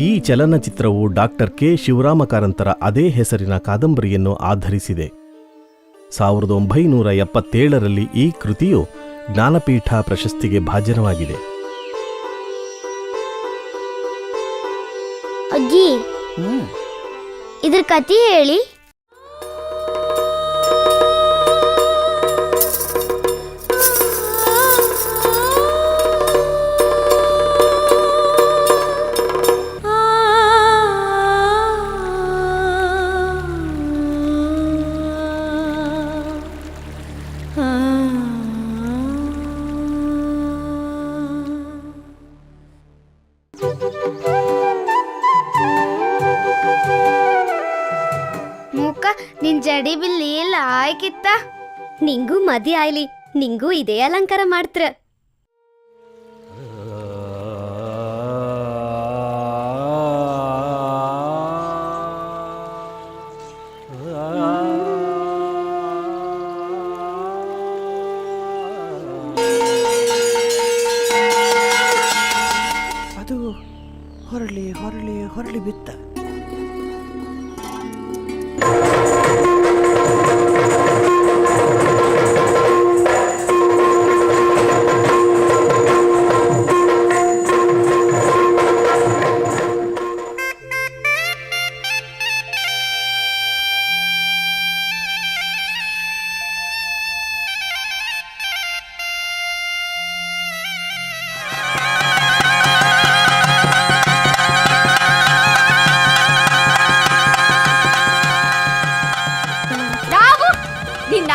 ಈ ಚಲನಚಿತ್ರವು doctor K Shivarama ಕಾರಂತರ ಅದೇ ಹೆಸರಿನ ಕಾದಂಬರಿಯನ್ನು ಆಧರಿಸಿದೆ. 1977ರಲ್ಲಿ ಈ ಕೃತಿಯು ಜ್ಞಾನಪೀಠ ಪ್ರಶಸ್ತಿಗೆ ಭಾಜನವಾಗಿದೆ. ಅಜ್ಜಿ, ಇದ್ರ ಕಥೆ ಹೇಳಿ. ನಿನ್ ಜಡಿ ಬಿಲ್ಲಿ ಎಲ್ಲ ಆಯ್ಕಿತ್ತ. ನಿಂಗೂ ಮದಿ ಆಯ್ಲಿ, ನಿಂಗೂ ಇದೇ ಅಲಂಕಾರ ಮಾಡ್ತ್ರ. ಅದು ಹೊರಳಿ ಹೊರಳಿ ಹೊರಳಿ ಬಿತ್ತ.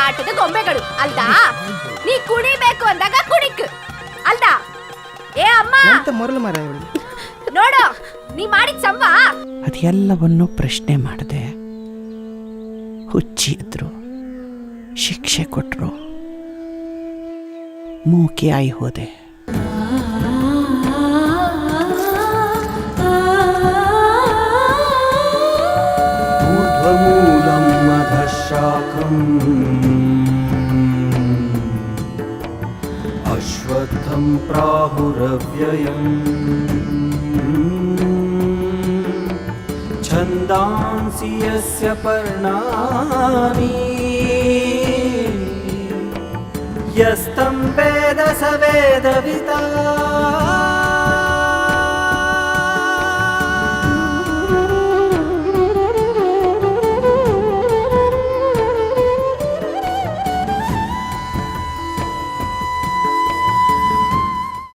ಆಟದ ಗೊಂಬೆಗಳು ಅಲ್ದಾ? ನೀ ಕುಣಿಬೇಕು ಅಂದಾಗ ಕುಣಿಕ್ ಅಲ್ದಾ? ಏ ಅಮ್ಮ, ಮೊರಲು ಮರ ನೋಡು ನೀ ಮಾಡಿದ ಸಂವ. ಅದೆಲ್ಲವನ್ನು ಪ್ರಶ್ನೆ ಮಾಡದೆ ಹುಚ್ಚಿ ಇದ್ರು, ಶಿಕ್ಷೆ ಕೊಟ್ರು, ಮೂಕಿ ಆಯಿ ಹೋದೆ. ಊರ್ಧ್ವಮೂಲಂ ಅಧಃಶಾಖಂ ಅಶ್ವತ್ಥಂ ಪ್ರಾಹುರವ್ಯಯಂ ಛಂದಾಂಸಿ ಯಸ್ಯ ಪರ್ಣಾನಿ ಯಸ್ತಂ ವೇದ ಸ ವೇದವಿತಾ.